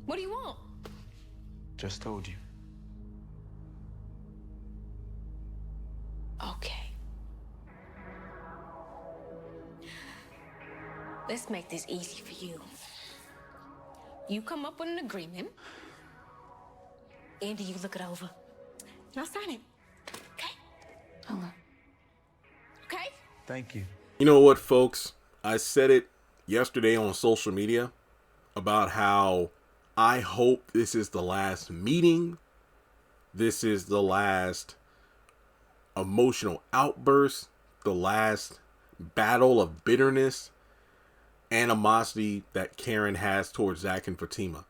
What do you want? Just told you. Okay. Let's make this easy for you. You come up with an agreement. Andy, you look it over. And I'll sign it. Okay? Okay. Okay? Thank you. You know what, folks? I said it yesterday on social media about how I hope this is the last meeting. This is the last emotional outburst, the last battle of bitterness, animosity that Karen has towards Zach and Fatima.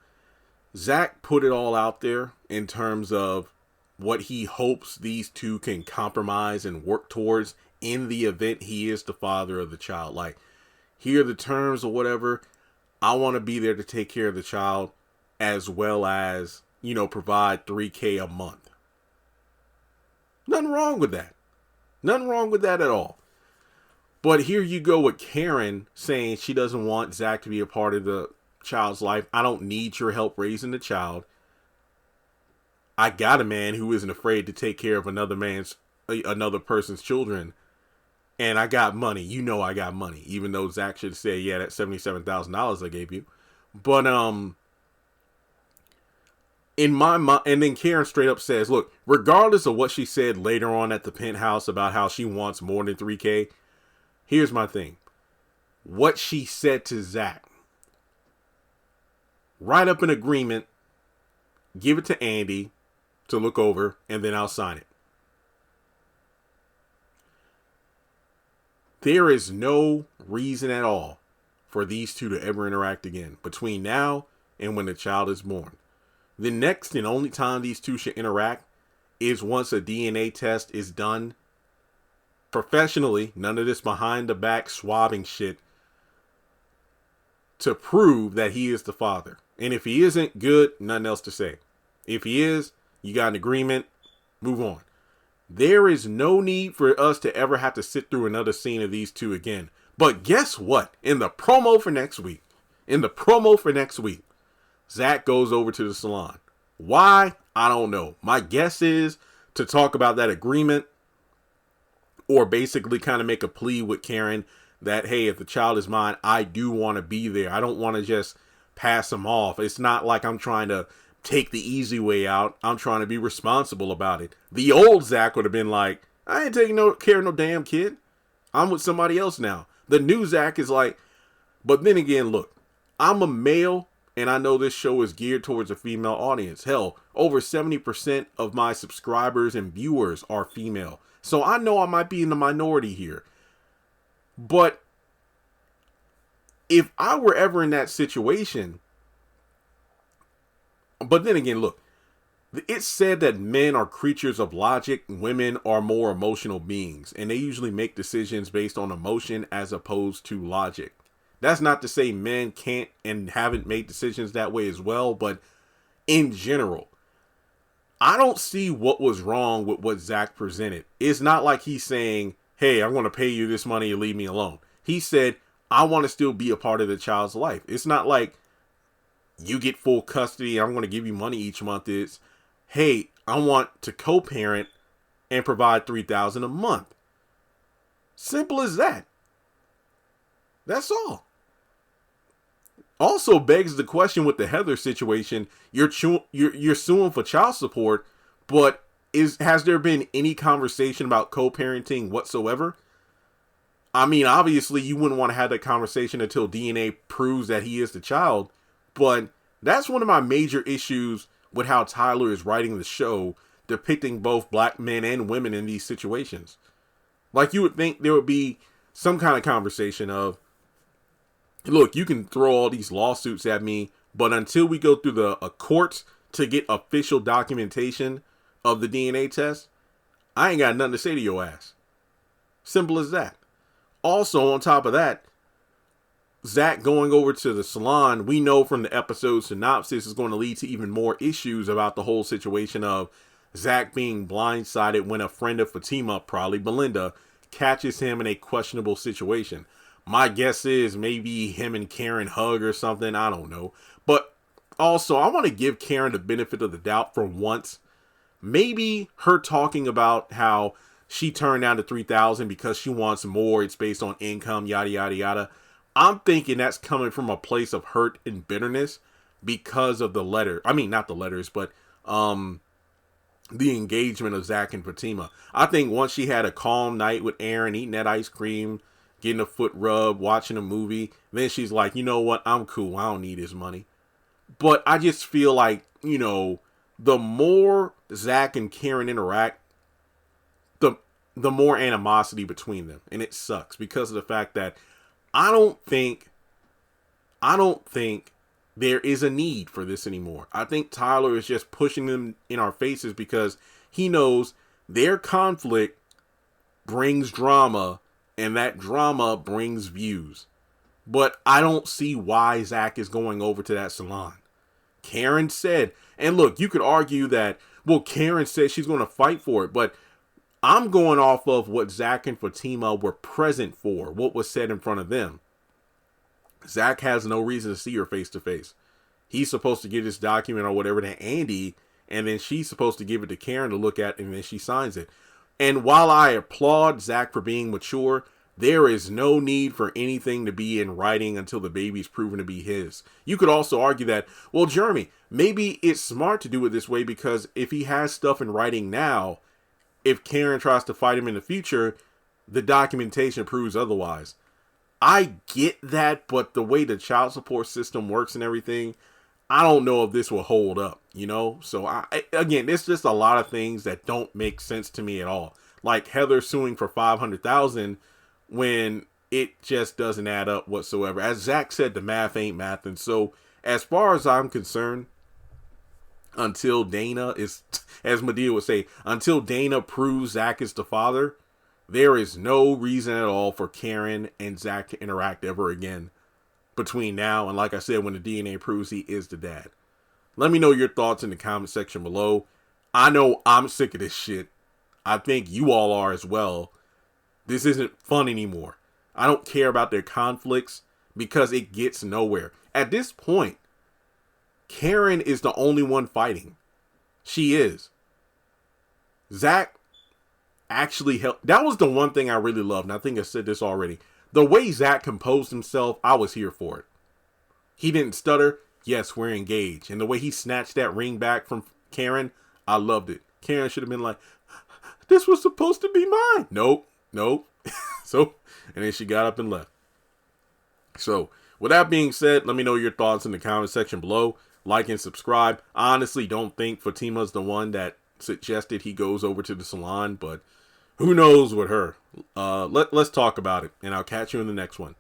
Zach put it all out there in terms of what he hopes these two can compromise and work towards in the event he is the father of the child. Like, here are the terms or whatever. I want to be there to take care of the child as well as, you know, provide $3,000 a month. Nothing wrong with that. Nothing wrong with that at all. But here you go with Karen saying she doesn't want Zach to be a part of the child's life. I don't need your help raising the child. I got a man who isn't afraid to take care of another person's children. And I got money. You know I got money. Even though Zach should say, yeah, that's $77,000 I gave you. But, in my mind, and then Karen straight up says, look, regardless of what she said later on at the penthouse about how she wants more than $3,000, here's my thing. What she said to Zach, write up an agreement, give it to Andy to look over, and then I'll sign it. There is no reason at all for these two to ever interact again between now and when the child is born. The next and only time these two should interact is once a DNA test is done professionally, none of this behind the back swabbing shit, to prove that he is the father. And if he isn't, good, nothing else to say. If he is, you got an agreement, move on. There is no need for us to ever have to sit through another scene of these two again. But guess what? In the promo for next week, Zach goes over to the salon. Why? I don't know. My guess is to talk about that agreement, or basically kind of make a plea with Karen that, hey, if the child is mine, I do want to be there. I don't want to just pass him off. It's not like I'm trying to take the easy way out. I'm trying to be responsible about it. The old Zach would have been like, I ain't taking no care of no damn kid. I'm with somebody else now. The new Zach is like, but then again, look, I'm a male and I know this show is geared towards a female audience. Hell, over 70% of my subscribers and viewers are female. So I know I might be in the minority here. But if I were ever in that situation, but then again, look, it's said that men are creatures of logic, women are more emotional beings, and they usually make decisions based on emotion as opposed to logic. That's not to say men can't and haven't made decisions that way as well, but in general, I don't see what was wrong with what Zach presented. It's not like he's saying, hey, I'm going to pay you this money and leave me alone. He said, I want to still be a part of the child's life. It's not like you get full custody, I'm going to give you money each month. It's, hey, I want to co-parent and provide $3,000 a month. Simple as that. That's all. Also begs the question with the Heather situation. You're suing for child support, but has there been any conversation about co-parenting whatsoever? I mean, obviously you wouldn't want to have that conversation until DNA proves that he is the child. But that's one of my major issues with how Tyler is writing the show, depicting both black men and women in these situations. Like, you would think there would be some kind of conversation of, look, you can throw all these lawsuits at me, but until we go through the courts to get official documentation of the DNA test, I ain't got nothing to say to your ass. Simple as that. Also, on top of that, Zach going over to the salon, we know from the episode synopsis, is going to lead to even more issues about the whole situation of Zach being blindsided when a friend of Fatima, probably Belinda, catches him in a questionable situation. My guess is maybe him and Karen hug or something. I don't know. But also, I want to give Karen the benefit of the doubt for once. Maybe her talking about how she turned down the 3,000 because she wants more. It's based on income, yada, yada, yada. I'm thinking that's coming from a place of hurt and bitterness because of the letter. I mean, not the letters, but the engagement of Zach and Fatima. I think once she had a calm night with Aaron, eating that ice cream, getting a foot rub, watching a movie, then she's like, you know what? I'm cool. I don't need his money. But I just feel like, the more Zach and Karen interact, the more animosity between them. And it sucks because of the fact that I don't think there is a need for this anymore. I think Tyler is just pushing them in our faces because he knows their conflict brings drama and that drama brings views. But I don't see why Zach is going over to that salon. Karen said, and look, you could argue that, well, Karen said she's going to fight for it, but I'm going off of what Zach and Fatima were present for, what was said in front of them. Zach has no reason to see her face to face. He's supposed to give this document or whatever to Andy, and then she's supposed to give it to Karen to look at, and then she signs it. And while I applaud Zach for being mature, there is no need for anything to be in writing until the baby's proven to be his. You could also argue that, well, Jeremy, maybe it's smart to do it this way because if he has stuff in writing now, if Karen tries to fight him in the future, the documentation proves otherwise. I get that, but the way the child support system works and everything, I don't know if this will hold up, So, again, there's just a lot of things that don't make sense to me at all. Like Heather suing for $500,000 when it just doesn't add up whatsoever. As Zach said, the math ain't math. And so, as far as I'm concerned, until Dana is, as Madea would say, until Dana proves Zach is the father, there is no reason at all for Karen and Zach to interact ever again between now and, like I said, when the DNA proves he is the dad. Let me know your thoughts in the comment section below. I know I'm sick of this shit. I think you all are as well. This isn't fun anymore. I don't care about their conflicts because it gets nowhere. At this point, Karen is the only one fighting. She is. Zach actually helped. That was the one thing I really loved, and I think I said this already. The way Zach composed himself, I was here for it. He didn't stutter. Yes, we're engaged. And the way he snatched that ring back from Karen, I loved it. Karen should have been like, this was supposed to be mine. Nope. So, and then she got up and left. So, with that being said, let me know your thoughts in the comment section below. Like and subscribe. I honestly don't think Fatima's the one that suggested he goes over to the salon, but who knows with her. Let's talk about it, and I'll catch you in the next one.